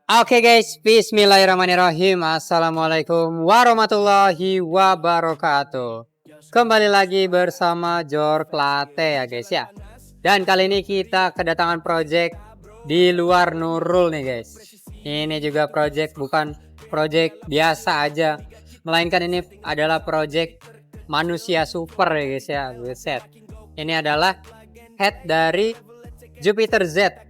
Oke guys, bismillahirrahmanirrahim. Assalamualaikum warahmatullahi wabarakatuh. Kembali lagi bersama Jor Klate ya guys ya. Dan kali ini kita kedatangan project di luar Nurul nih guys. Ini juga project bukan project biasa aja, melainkan ini adalah project manusia super ya guys ya. Buset. Ini adalah head dari Jupiter Z,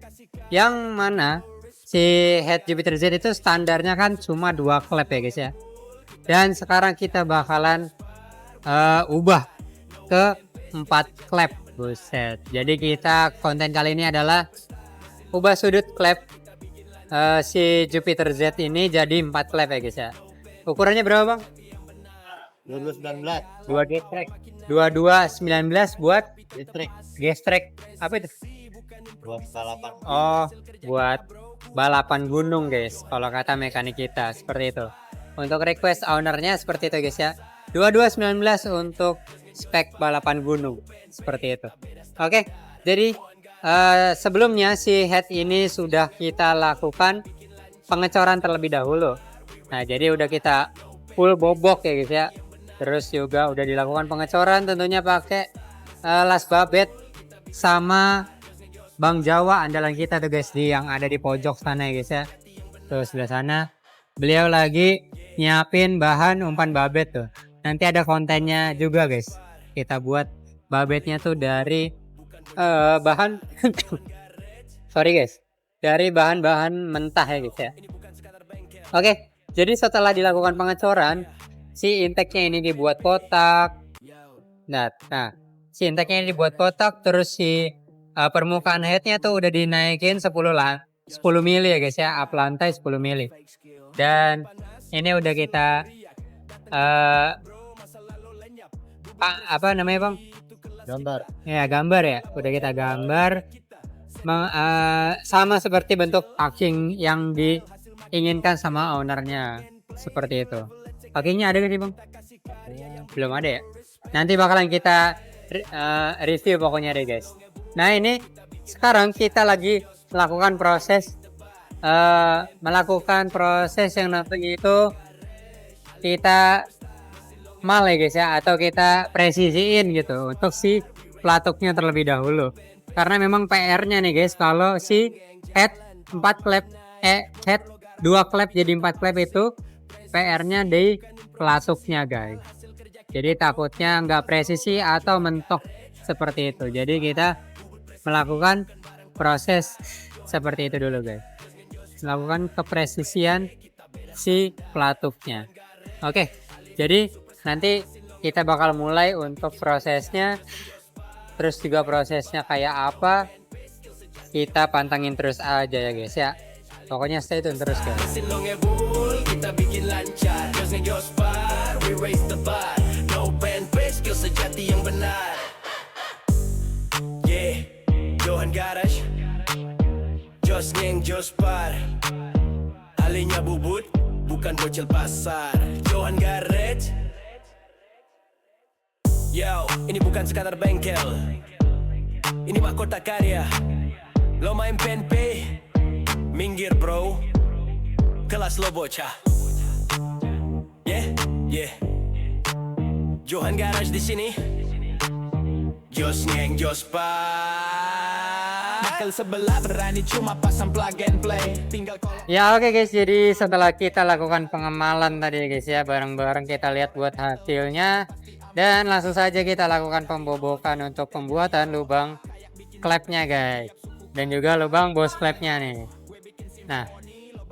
yang mana si head Jupiter Z itu standarnya kan cuma 2 klep ya guys ya. Dan sekarang kita bakalan ubah ke 4 klep. Buset. Jadi kita konten kali ini adalah ubah sudut klep si Jupiter Z ini jadi 4 klep ya guys ya. Ukurannya berapa bang? 2219 2 gestrek 2219 buat listrik gestrek apa itu? buat balapan. Oh, buat balapan gunung guys, kalau kata mekanik kita seperti itu. Untuk request ownernya seperti itu guys ya, 2219 untuk spek balapan gunung seperti itu. Oke, jadi sebelumnya si head ini sudah kita lakukan pengecoran terlebih dahulu. Nah jadi udah kita full bobok ya guys ya. Terus juga udah dilakukan pengecoran tentunya pakai las babet sama Bang Jawa andalan kita tuh guys, di yang ada di pojok sana ya guys ya. Terus sebelah sana beliau lagi nyiapin bahan umpan babet tuh. Nanti ada kontennya juga guys. Kita buat babetnya tuh dari bahan sorry guys, dari bahan-bahan mentah ya guys ya. Oke, jadi setelah dilakukan pengecoran, si intake-nya ini dibuat kotak. Nah, si intake-nya ini dibuat kotak, terus si permukaan headnya tuh udah dinaikin 10 mili ya guys ya, up lantai 10 mili. Dan ini udah kita apa namanya bang? Gambar. Ya gambar ya, udah kita gambar sama seperti bentuk packing yang diinginkan sama ownernya seperti itu. Packingnya ada gak sih bang? Belum ada ya. Nanti bakalan kita review pokoknya deh guys. Nah ini sekarang kita lagi melakukan proses yang nanti itu kita mal ya guys ya, atau kita presisiin gitu untuk si pelatuknya terlebih dahulu. Karena memang PR-nya nih guys, kalau si head 4 klep head 2 klep jadi 4 klep itu PR-nya di pelatuknya guys. Jadi takutnya nggak presisi atau mentok seperti itu. Jadi kita melakukan proses seperti itu dulu guys, melakukan kepresisian si pelatuknya. Oke, jadi nanti kita bakal mulai untuk prosesnya, terus juga prosesnya kayak apa kita pantangin terus aja ya guys ya. Pokoknya stay tune terus guys. Kita bikin lancar, we raise the bar, no band bass, skill sejati yang benar. Johan Garage, Jos Ngeng Jos Par, alinya bubut, bukan bocil pasar. Johan Garage, yo, ini bukan sekadar bengkel, ini mahkota karya. Lo main PNP, minggir bro, kelas lo bocah. Yeah, Johan Garage di sini, Jos Ngeng Jos Par. Sebelah berani cuma pasang plug and play. Ya oke guys, jadi setelah kita lakukan pengemalan tadi guys ya, bareng-bareng kita lihat buat hasilnya, dan langsung saja kita lakukan pembobokan untuk pembuatan lubang klepnya guys, dan juga lubang bos klepnya nih. Nah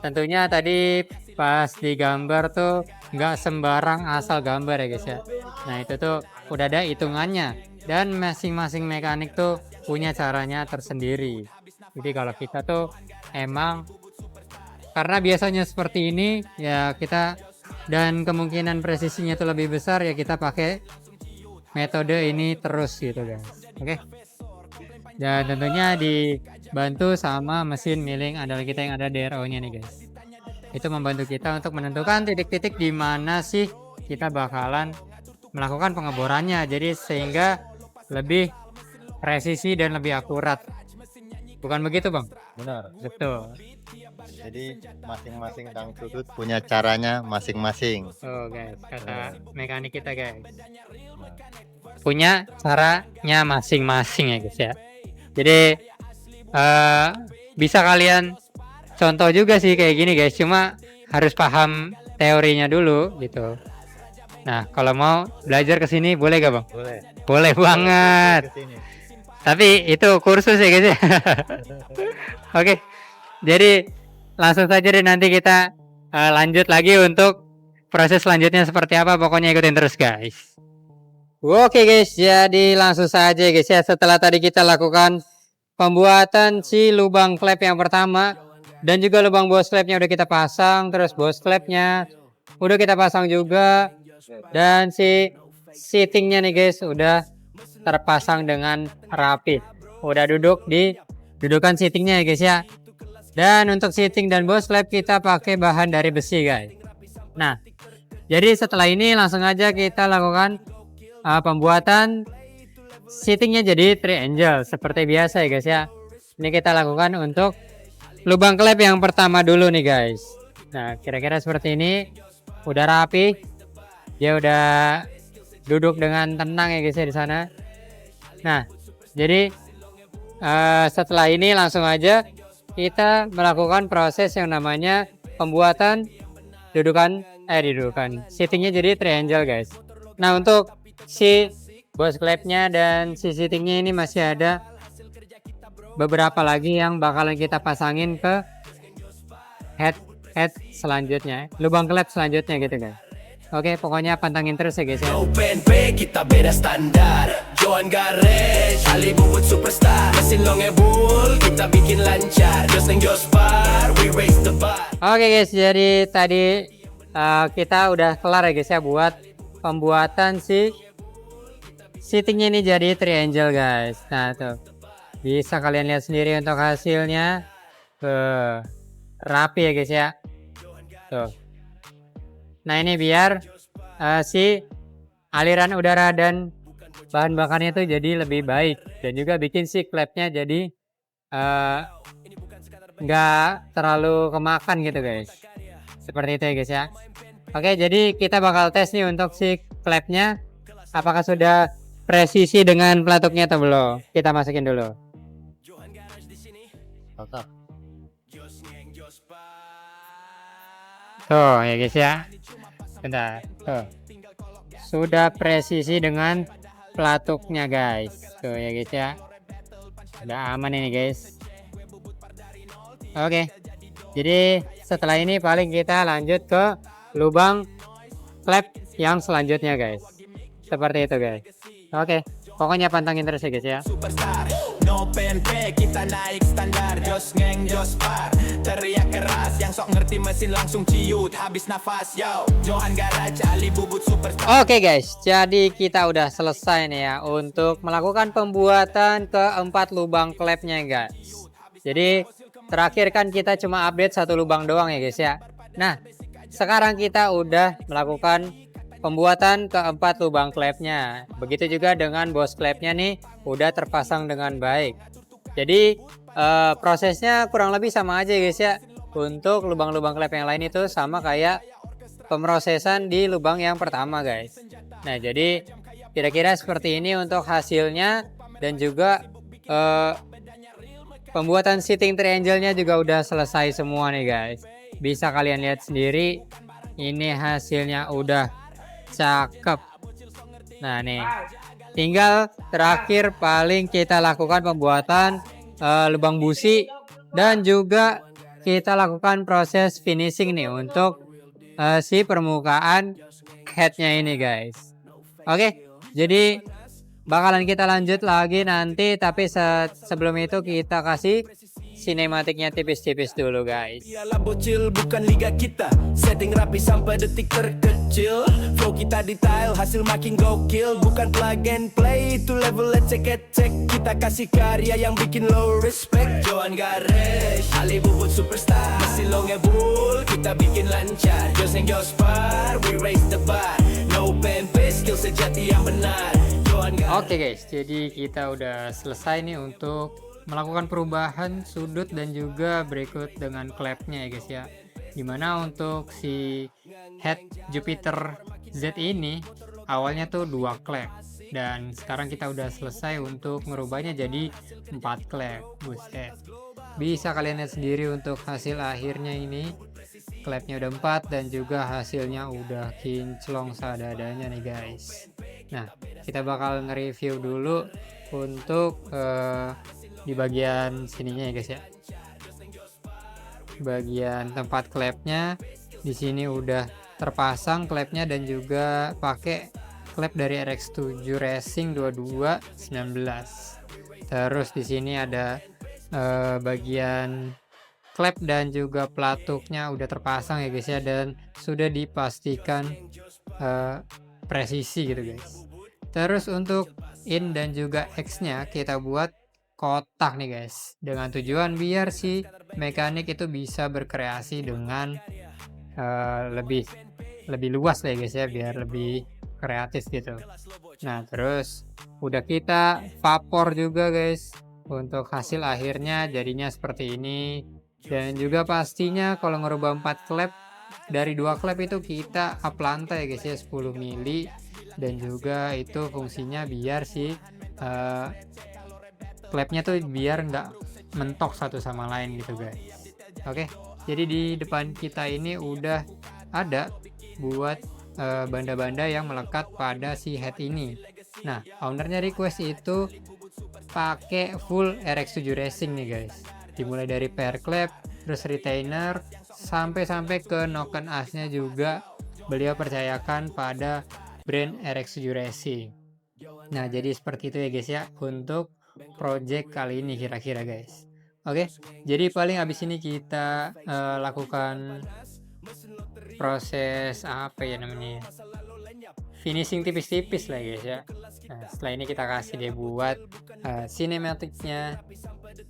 tentunya tadi pas digambar tuh nggak sembarang asal gambar ya guys ya. Nah itu tuh udah ada hitungannya, dan masing-masing mekanik tuh punya caranya tersendiri. Jadi kalau kita tuh emang karena biasanya seperti ini ya kita, dan kemungkinan presisinya tuh lebih besar ya, kita pakai metode ini terus gitu guys. Oke. Dan tentunya dibantu sama mesin milling andalan kita yang ada DRO nya nih guys. Itu membantu kita untuk menentukan titik-titik di mana sih kita bakalan melakukan pengeborannya, jadi sehingga lebih presisi dan lebih akurat. Bukan begitu bang? Benar. Betul. Jadi masing-masing tang sudut punya caranya masing-masing. Oh guys, kata mekanik kita guys. Punya caranya masing-masing ya guys ya. Jadi bisa kalian contoh juga sih kayak gini guys, cuma harus paham teorinya dulu gitu. Nah, kalau mau belajar ke sini boleh gak bang? Boleh. Boleh banget. Kesini. Tapi itu kursus ya guys ya. Oke, jadi langsung saja deh nanti kita lanjut lagi untuk proses selanjutnya seperti apa. Pokoknya ikutin terus guys. Oke guys, jadi langsung saja guys ya. Setelah tadi kita lakukan pembuatan si lubang klep yang pertama dan juga lubang bos klepnya udah kita pasang, terus bos klepnya udah kita pasang juga, dan si seatingnya nih guys udah terpasang dengan rapi, udah duduk di dudukan seatingnya ya guys ya. Dan untuk seating dan bos klep kita pakai bahan dari besi guys. Nah, jadi setelah ini langsung aja kita lakukan pembuatan seatingnya jadi triangle seperti biasa ya guys ya. Ini kita lakukan untuk lubang klep yang pertama dulu nih guys. Nah, kira-kira seperti ini. Udah rapi. Dia udah duduk dengan tenang ya guys ya di sana. Nah, jadi setelah ini langsung aja kita melakukan proses yang namanya pembuatan dudukan seatingnya jadi triangle guys. Nah, untuk si bos klepnya dan si seatingnya ini masih ada beberapa lagi yang bakalan kita pasangin ke head selanjutnya, lubang klep selanjutnya gitu guys. Oke, pokoknya pantangin terus ya guys ya. PNP kita beda standar, Johan Garage, Ali Bubut superstar, mesin longebul kita bikin lancar, Jos Neng Jospar, we raise the bar. Oke guys, jadi tadi kita udah kelar ya guys ya buat pembuatan si seatingnya ini jadi triangle guys. Nah tuh bisa kalian lihat sendiri untuk hasilnya, rapi ya guys ya. Tuh. Nah ini biar si aliran udara dan bahan bakarnya itu jadi lebih baik, dan juga bikin si klepnya jadi nggak terlalu kemakan gitu guys. Seperti itu ya guys ya. Oke, jadi kita bakal tes nih untuk si klepnya apakah sudah presisi dengan pelatuknya atau belum. Kita masukin dulu. Cocok. Tuh ya guys ya. Bentar. Tuh. Sudah presisi dengan pelatuknya guys. Tuh ya guys ya. Udah aman ini guys. Oke. Jadi setelah ini paling kita lanjut ke lubang klep yang selanjutnya guys. Seperti itu guys. Oke. Pokoknya pantangin terus ya guys ya. Superstar, no PNP kita naik standar, Jos Neng Jospar, teriak keras yang sok ngerti mesin langsung ciut habis nafas yo, Johan Garage, Ali Bubut superstar. Oke guys, jadi kita udah selesai nih ya untuk melakukan pembuatan keempat lubang klepnya guys. Jadi terakhir kan kita cuma update satu lubang doang ya guys ya. Nah, sekarang kita udah melakukan pembuatan keempat lubang klepnya. Begitu juga dengan bos klepnya nih udah terpasang dengan baik. Jadi prosesnya kurang lebih sama aja guys ya. Untuk lubang-lubang klep yang lain itu sama kayak pemrosesan di lubang yang pertama guys. Nah jadi kira-kira seperti ini untuk hasilnya, dan juga pembuatan seating triangle-nya juga udah selesai semua nih guys. Bisa kalian lihat sendiri, ini hasilnya udah cakep. Nah nih tinggal terakhir paling kita lakukan pembuatan lubang busi, dan juga kita lakukan proses finishing nih untuk si permukaan headnya ini guys. Oke, jadi bakalan kita lanjut lagi nanti, tapi sebelum itu kita kasih sinematiknya tipis-tipis dulu guys. Ialah bocil bukan liga kita, setting rapi sampai detik terkecil, flow kita detail hasil makin gokil, bukan plug and play itu level cek kita kasih karya yang bikin low respect. Johan Garage, Ali Bubut superstar, mesin longebul kita bikin lancar, Jos Neng Jospar, we raise the bar, no PNP skill sejati yang benar. Oke guys, jadi kita udah selesai nih untuk melakukan perubahan sudut dan juga berikut dengan klepnya ya guys ya. Dimana untuk si head Jupiter Z ini awalnya tuh 2 klep, dan sekarang kita udah selesai untuk merubahnya jadi 4 klep. Buset, bisa kalian lihat sendiri untuk hasil akhirnya ini. Klepnya udah 4 dan juga hasilnya udah kinclong sadadanya nih guys. Nah, kita bakal nge-review dulu untuk di bagian sininya ya guys ya. Bagian tempat klepnya di sini udah terpasang klepnya dan juga pakai klep dari RX7 Racing 2219. Terus di sini ada bagian klep dan juga pelatuknya udah terpasang ya guys ya, dan sudah dipastikan presisi gitu guys. Terus untuk in dan juga X nya kita buat kotak nih guys, dengan tujuan biar si mekanik itu bisa berkreasi dengan lebih luas lah ya guys ya, biar lebih kreatif gitu. Nah terus udah kita vapor juga guys untuk hasil akhirnya jadinya seperti ini. Dan juga pastinya kalau ngerubah 4 klep dari 2 klep itu kita up lantai ya guys ya, 10 mili, dan juga itu fungsinya biar si klepnya tuh biar nggak mentok satu sama lain gitu guys. Oke, jadi di depan kita ini udah ada buat banda-banda yang melekat pada si head ini. Nah, ownernya request itu pakai full RX7 Racing nih guys, dimulai dari pair klep, terus retainer, sampai ke noken asnya juga beliau percayakan pada brand RX7 Racing. Nah jadi seperti itu ya guys ya untuk project kali ini kira-kira guys. Oke, jadi paling abis ini kita lakukan proses apa ya namanya, finishing tipis-tipis lah guys ya. Nah, setelah ini kita kasih deh buat cinematicnya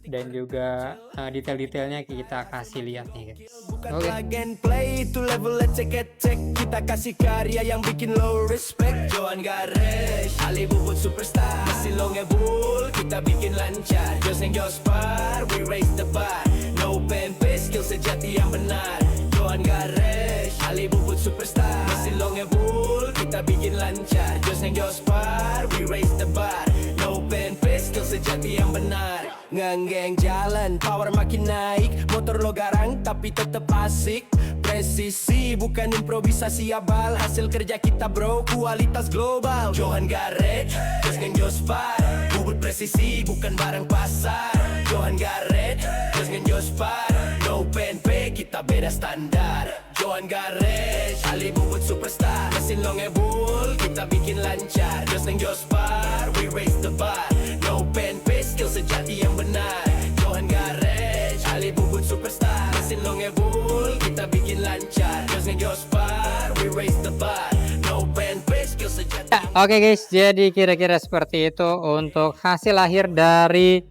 dan juga detail-detailnya kita kasih lihat nih guys. Oke. Plug and play itu level cek. Kita kasih karya yang bikin low respect. Johan Garage, Ali Bubut superstar, masih lo ngebul, kita bikin lancar. Joseng Jospar, we raise the bar. No pen paste, skill sejati yang benar. Johan Garage, Ali Bubut superstar, masih lo ngebul, kita bikin lancar. Joseng Jospar, we raise the bar. No pen paste, skill sejati yang benar. Nganggeng jalan, power makin naik. Motor lo garang tapi tetep asik. Presisi bukan improvisasi abal. Hasil kerja kita bro, kualitas global. Johan Garage, Joseng Jospar, bubut presisi bukan barang pasar. Johan Garage, Joseng Jospar, no PNP kita beda standar. Johan Garage, Ali Bubut superstar, mesin lo ngebul, kita bikin lancar. Joseng Jospar, we raise the bar. No PNP, skill sejati yang benar. Johan Garage, Ali Bubut superstar, mesin lo ngebul, kita bikin lancar. Joseng Jospar, we raise the bar. No PNP, skill sejati. Oke guys, jadi kira-kira seperti itu untuk hasil akhir dari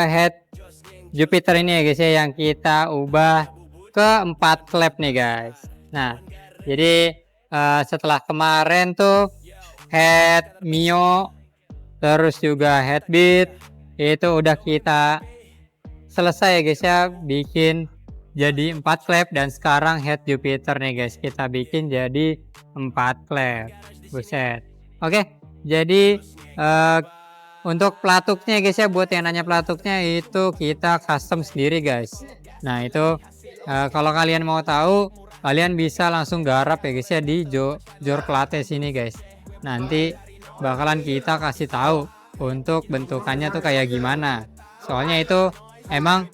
head Jupiter ini ya guys ya, yang kita ubah ke 4 klep nih guys. Nah jadi setelah kemarin tuh head Mio terus juga head Beat itu udah kita selesai ya guys ya, bikin jadi 4 klep, dan sekarang head Jupiter nih guys kita bikin jadi 4 klep. Buset. Oke, jadi untuk pelatuknya guys ya, buat yang nanya pelatuknya itu kita custom sendiri guys. Nah itu kalau kalian mau tahu, kalian bisa langsung garap ya guys ya di Jor Plate sini guys. Nanti bakalan kita kasih tahu untuk bentukannya tuh kayak gimana. Soalnya itu emang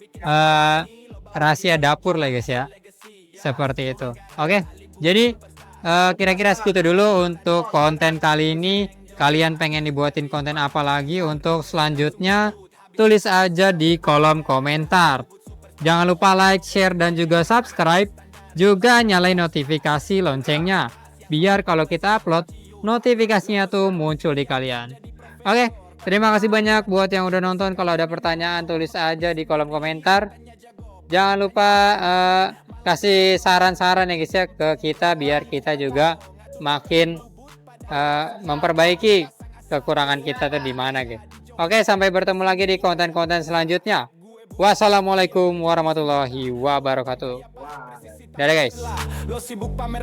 rahasia dapur lah guys ya. Seperti itu. Oke, jadi kira-kira segitu dulu untuk konten kali ini. Kalian pengen dibuatin konten apa lagi untuk selanjutnya? Tulis aja di kolom komentar. Jangan lupa like, share, dan juga subscribe. Juga nyalain notifikasi loncengnya, biar kalau kita upload, notifikasinya tuh muncul di kalian. Oke, terima kasih banyak buat yang udah nonton. Kalau ada pertanyaan, tulis aja di kolom komentar. Jangan lupa kasih saran-saran ya guys ya ke kita, biar kita juga makin memperbaiki kekurangan kita tuh di mana guys. Oke, sampai bertemu lagi di konten-konten selanjutnya. Wassalamualaikum warahmatullahi wabarakatuh. Dadah guys. Lo sibuk pamer